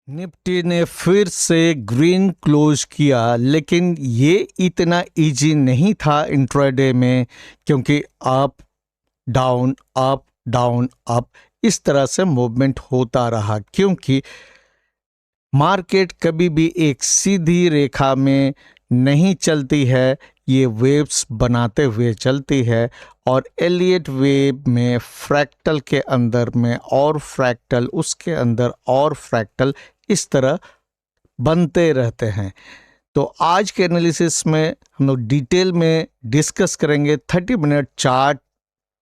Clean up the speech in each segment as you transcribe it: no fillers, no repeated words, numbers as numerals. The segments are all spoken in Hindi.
निफ्टी ने फिर से ग्रीन क्लोज किया, लेकिन ये इतना इजी नहीं था इंट्राडे में, क्योंकि up down up down up इस तरह से मूवमेंट होता रहा। क्योंकि मार्केट कभी भी एक सीधी रेखा में नहीं चलती है, ये वेव्स बनाते हुए चलती है। और एलियट वेव में फ्रैक्टल के अंदर में और फ्रैक्टल, उसके अंदर और फ्रैक्टल, इस तरह बनते रहते हैं। तो आज के एनालिसिस में हम लोग डिटेल में डिस्कस करेंगे 30 मिनट चार्ट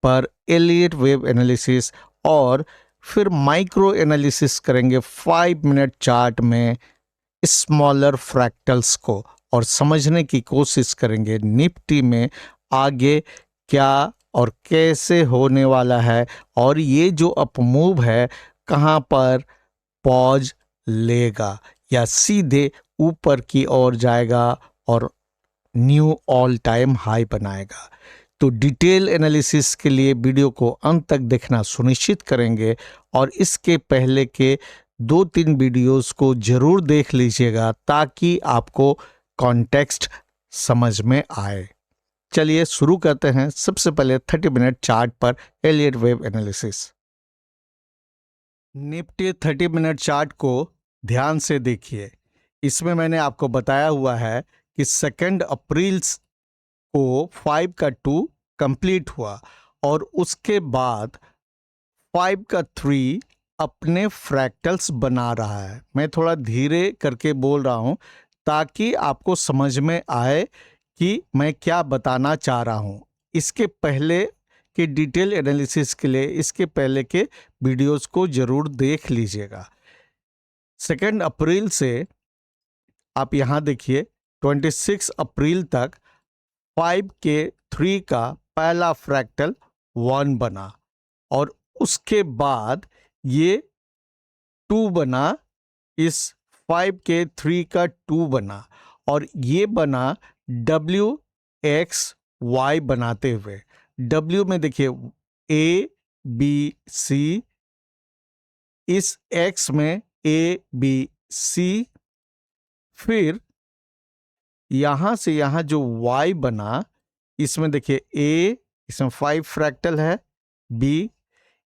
पर एलियट वेव एनालिसिस, और फिर माइक्रो एनालिसिस करेंगे 5 मिनट चार्ट में स्मॉलर फ्रैक्टल्स को, और समझने की कोशिश करेंगे निफ्टी में आगे क्या और कैसे होने वाला है, और ये जो अपमूव है कहाँ पर पॉज लेगा या सीधे ऊपर की ओर जाएगा और न्यू ऑल टाइम हाई बनाएगा। तो डिटेल एनालिसिस के लिए वीडियो को अंत तक देखना सुनिश्चित करेंगे, और इसके पहले के 2-3 वीडियोस को जरूर देख लीजिएगा ताकि आपको कॉन्टेक्स्ट समझ में आए। चलिए शुरू करते हैं। सबसे पहले 30 मिनट चार्ट पर Elliott wave analysis. Nifty 30 minute chart को ध्यान से देखिए। इसमें मैंने आपको बताया हुआ है कि 2 अप्रैल को 5 का 2 कंप्लीट हुआ, और उसके बाद 5 का 3 अपने फ्रैक्टल्स बना रहा है। मैं थोड़ा धीरे करके बोल रहा हूं ताकि आपको समझ में आए कि मैं क्या बताना चाह रहा हूं। इसके पहले के डिटेल एनालिसिस के लिए इसके पहले के वीडियोस को जरूर देख लीजिएगा। 2 अप्रैल से आप यहां देखिए 26 अप्रैल तक 5 के 3 का पहला फ्रैक्टल 1 बना, और उसके बाद ये 2 बना, इस 5 के 3 का 2 बना, और ये बना WXY बनाते हुए। W में देखिए ABC, इस X में ABC, फिर यहां से यहां जो Y बना, इसमें देखिए A, इसमें 5 फ्रैक्टल है, B,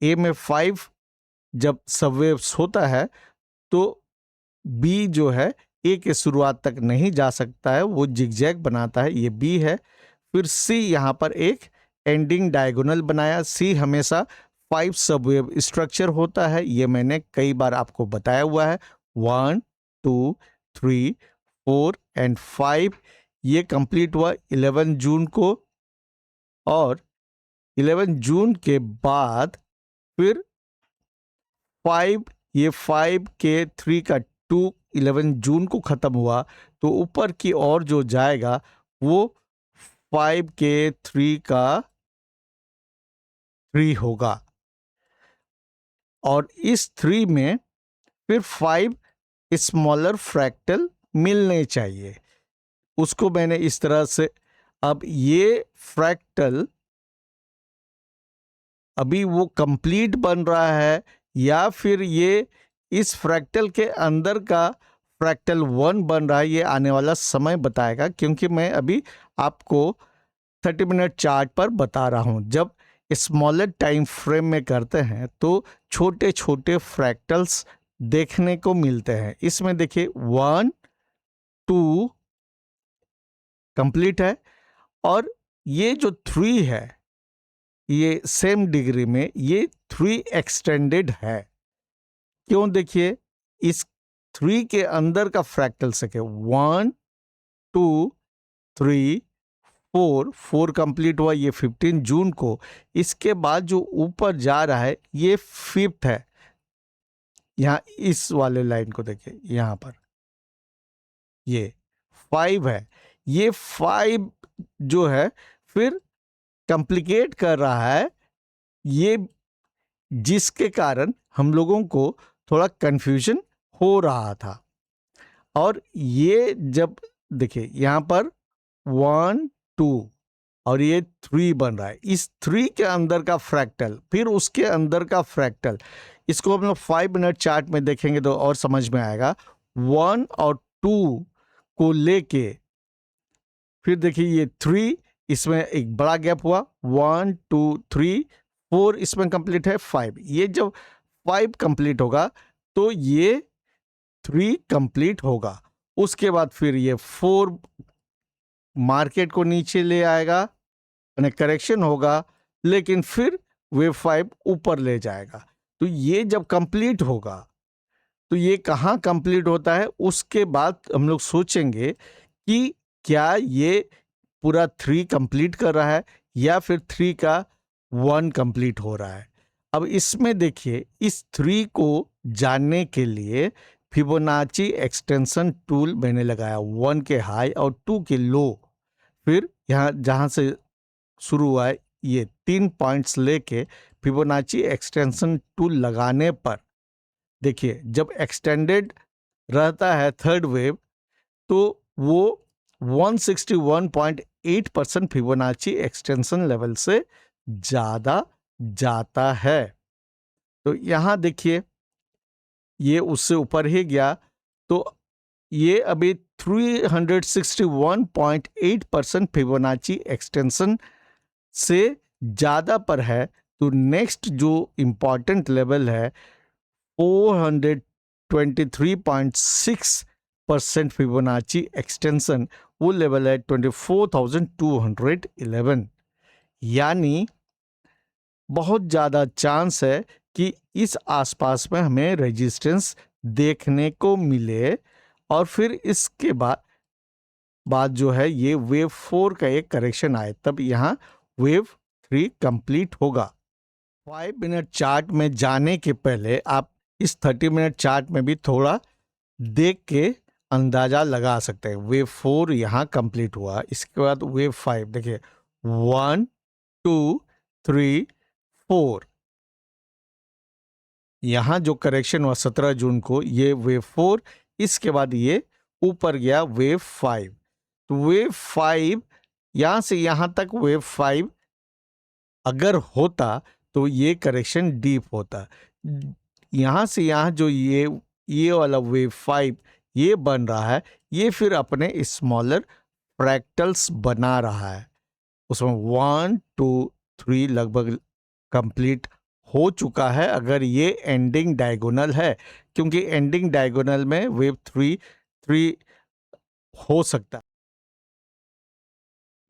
A में 5 जब सबवेव्स होता है तो B जो है A के शुरुआत तक नहीं जा सकता है, वो जिगजैग बनाता है, ये B है। फिर C यहाँ पर एक एंडिंग डायगोनल बनाया। C हमेशा 5 सबवेव स्ट्रक्चर होता है, ये मैंने कई बार आपको बताया हुआ है। 1 2 3 4 एंड 5 ये कंप्लीट हुआ 11 जून को, और 11 जून के बाद फिर 5, ये 5 के 3 का 2 11 जून को खत्म हुआ, तो ऊपर की ओर जो जाएगा वो 5 के 3 का 3 होगा, और इस 3 में फिर 5 स्मॉलर फ्रैक्टल मिलने चाहिए। उसको मैंने इस तरह से, अब ये फ्रैक्टल अभी वो कंप्लीट बन रहा है या फिर ये इस फ्रैक्टल के अंदर का फ्रैक्टल 1 बन रहा है, ये आने वाला समय बताएगा। क्योंकि मैं अभी आपको 30 मिनट चार्ट पर बता रहा हूं। जब स्मॉलर टाइम फ्रेम में करते हैं तो छोटे छोटे फ्रैक्टल्स देखने को मिलते हैं। इसमें देखिए 1 2 कंप्लीट है, और ये जो 3 है ये सेम डिग्री में ये 3 एक्सटेंडेड है। क्यों? देखिए इस 3 के अंदर का फ्रैक्टल सके 1 2 3 4 कंप्लीट हुआ, ये 15 जून को। इसके बाद जो ऊपर जा रहा है ये 5th है। यहां इस वाले लाइन को देखिए, यहां पर ये 5 है। ये 5 जो है फिर कंप्लिकेट कर रहा है, ये जिसके कारण हम लोगों को थोड़ा कंफ्यूजन हो रहा था। और ये जब देखिए यहां पर 1 2 और ये 3 बन रहा है, इस 3 के अंदर का फ्रैक्टल, फिर उसके अंदर का फ्रैक्टल, इसको हम लोग 5 मिनट चार्ट में देखेंगे तो और समझ में आएगा। 1 और 2 को लेके फिर देखिए ये 3, इसमें एक बड़ा गैप हुआ, 1 2 3 4 इसमें कंप्लीट है, 5। ये जब 5 कंप्लीट होगा तो ये 3 कंप्लीट होगा। उसके बाद फिर ये 4 मार्केट को नीचे ले आएगा, यानी करेक्शन होगा, लेकिन फिर वेव 5 ऊपर ले जाएगा। तो ये जब कंप्लीट होगा तो ये कहाँ कंप्लीट होता है, उसके बाद हम लोग सोचेंगे कि क्या ये पूरा 3 कंप्लीट कर रहा है या फिर 3 का 1 कंप्लीट हो रहा है। अब इसमें देखिए, इस 3 को जानने के लिए फिबोनाची एक्सटेंशन टूल मैंने लगाया, 1 के हाई और 2 के लो। फिर यहाँ जहाँ से शुरू हुआ है ये 3 पॉइंट्स लेके फिबोनाची एक्सटेंशन टूल लगाने पर देखिए, जब एक्सटेंडेड रहता है थर्ड वेव तो वो 161.8% फिबोनाची एक्सटेंशन लेवल से ज़्यादा जाता है। तो यहाँ देखिए ये उससे ऊपर ही गया, तो ये अभी 361.8% फिबोनाची एक्सटेंशन से ज़्यादा पर है। तो नेक्स्ट जो इम्पॉर्टेंट लेवल है 423.6% फिबोनाची एक्सटेंशन, वो लेवल है 24,211। यानी बहुत ज़्यादा चांस है कि इस आसपास में हमें रेजिस्टेंस देखने को मिले और फिर इसके बाद जो है ये वेव 4 का एक करेक्शन आए, तब यहाँ वेव 3 कंप्लीट होगा। 5 मिनट चार्ट में जाने के पहले आप इस 30 मिनट चार्ट में भी थोड़ा देख के अंदाजा लगा सकते हैं। वेव 4 यहाँ कंप्लीट हुआ, इसके बाद वेव 5 देखिए 1 2 3 4, यहाँ जो करेक्शन हुआ 17 जून को, ये वेव 4, इसके बाद ये ऊपर गया वेव 5। तो वेव 5 यहाँ से यहाँ तक वेव 5 अगर होता तो ये करेक्शन डीप होता। यहाँ से यहाँ जो ये वाला वेव 5 ये बन रहा है, ये फिर अपने स्मॉलर फ्रैक्टल्स बना रहा है। उसमें 1 2 3 लगभग कंप्लीट हो चुका है अगर ये एंडिंग डायगोनल है, क्योंकि एंडिंग डायगोनल में वेव 3 हो सकता है।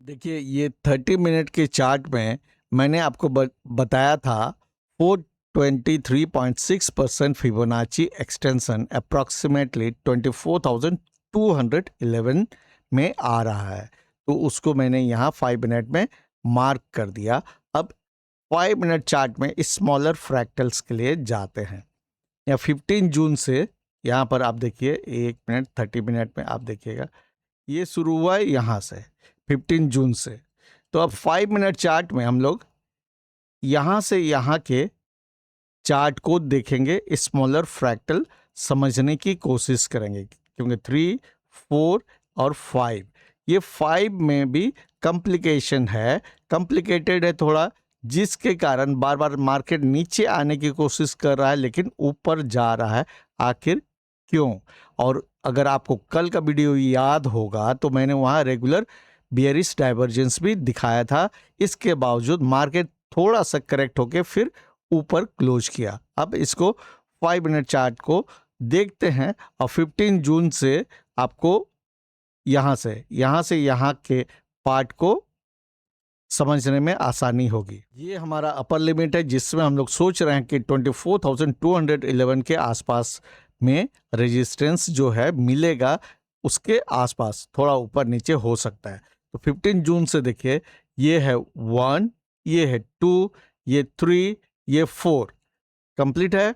देखिए ये 30 मिनट के चार्ट में मैंने आपको बताया था 423.6% फिबोनाची एक्सटेंशन अप्रॉक्सीमेटली 24,211 में आ रहा है। तो उसको मैंने यहाँ 5 मिनट में मार्क कर दिया। अब 5 मिनट चार्ट में स्मॉलर फ्रैक्टल्स के लिए जाते हैं। या 15 जून से यहाँ पर आप देखिए, 1 मिनट 30 मिनट में आप देखिएगा ये शुरू हुआ है यहाँ से 15 जून से। तो अब 5 मिनट चार्ट में हम लोग यहाँ से यहाँ के चार्ट को देखेंगे, स्मॉलर फ्रैक्टल समझने की कोशिश करेंगे, क्योंकि 3 4 और 5, ये 5 में भी कॉम्प्लिकेशन है, कॉम्प्लिकेटेड है थोड़ा, जिसके कारण बार बार मार्केट नीचे आने की कोशिश कर रहा है लेकिन ऊपर जा रहा है। आखिर क्यों? और अगर आपको कल का वीडियो याद होगा तो मैंने वहाँ रेगुलर बियरिश डाइवर्जेंस भी दिखाया था। इसके बावजूद मार्केट थोड़ा सा करेक्ट होके फिर ऊपर क्लोज किया। अब इसको 5 मिनट चार्ट को देखते हैं और 15 जून से आपको यहाँ से यहाँ के पार्ट को समझने में आसानी होगी। ये हमारा अपर लिमिट है जिसमें हम लोग सोच रहे हैं कि 24,211 के आसपास में रेजिस्टेंस जो है मिलेगा, उसके आसपास थोड़ा ऊपर नीचे हो सकता है। तो 15 जून से देखिए, ये है 1, ये है 2, ये 3, ये 4 कंप्लीट है।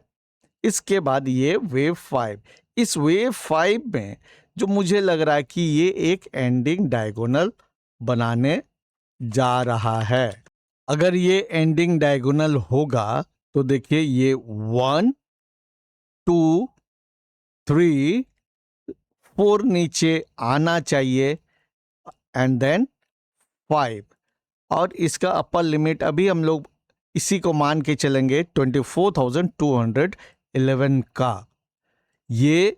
इसके बाद ये वेव 5, इस वेव 5 में जो मुझे लग रहा है कि ये एक एंडिंग डायगोनल बनाने जा रहा है। अगर ये एंडिंग डायगोनल होगा तो देखिए ये 1 2 3 4 नीचे आना चाहिए एंड देन 5, और इसका अपर लिमिट अभी हम लोग इसी को मान के चलेंगे 24,211 का, ये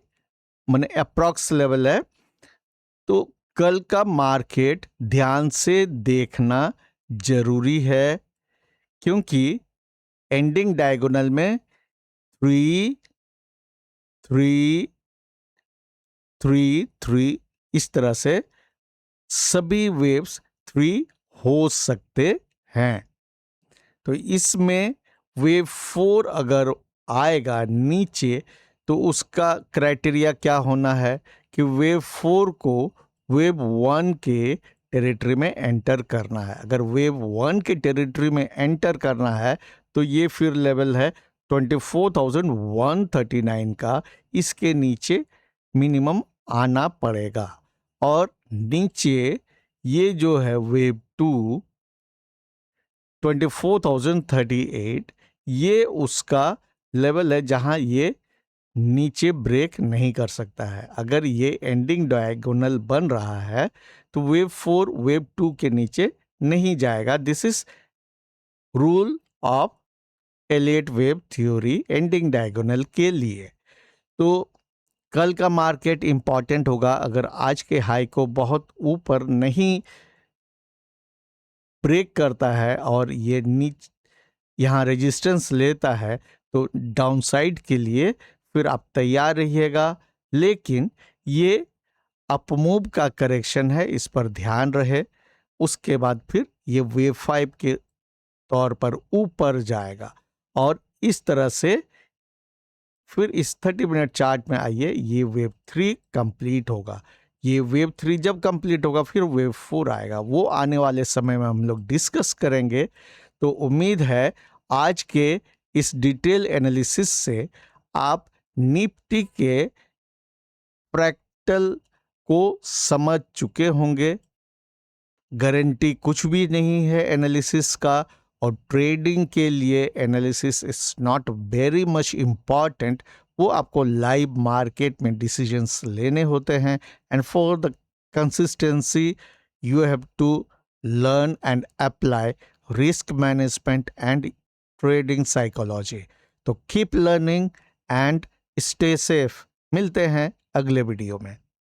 माने अप्रॉक्स लेवल है। तो कल का मार्केट ध्यान से देखना जरूरी है, क्योंकि एंडिंग डायगोनल में 3 3 3 3 इस तरह से सभी वेव्स 3 हो सकते हैं। तो इसमें वेव 4 अगर आएगा नीचे, तो उसका क्राइटेरिया क्या होना है कि वेव 4 को वेव 1 के टेरिटरी में एंटर करना है। अगर वेव 1 के टेरिटरी में एंटर करना है तो ये फिर लेवल है 24,139 का, इसके नीचे मिनिमम आना पड़ेगा। और नीचे ये जो है वेव 2 24,038, ये उसका लेवल है जहां ये नीचे ब्रेक नहीं कर सकता है। अगर ये एंडिंग डायगोनल बन रहा है तो वेव 4 वेव 2 के नीचे नहीं जाएगा। This is rule of Elliott wave theory ending diagonal के लिए। तो कल का मार्केट इंपॉर्टेंट होगा। अगर आज के हाई को बहुत ऊपर नहीं ब्रेक करता है और ये यहाँ रेजिस्टेंस लेता है तो डाउनसाइड के लिए फिर आप तैयार रहिएगा। लेकिन ये अपमूव का करेक्शन है, इस पर ध्यान रहे। उसके बाद फिर ये वेव 5 के तौर पर ऊपर जाएगा और इस तरह से फिर इस 30 मिनट चार्ट में आइए, ये वेव 3 कंप्लीट होगा। ये वेव 3 जब कंप्लीट होगा फिर वेव 4 आएगा, वो आने वाले समय में हम लोग डिस्कस करेंगे। तो उम्मीद है आज के इस डिटेल एनालिसिस से आप निफ्टी के प्रैक्टल को समझ चुके होंगे। गारंटी कुछ भी नहीं है एनालिसिस का, और ट्रेडिंग के लिए analysis is not very much important. वो आपको लाइव मार्केट में डिसीजंस लेने होते हैं, and for the consistency you have to learn and apply risk management and trading psychology. तो keep learning and stay safe. मिलते हैं अगले वीडियो में।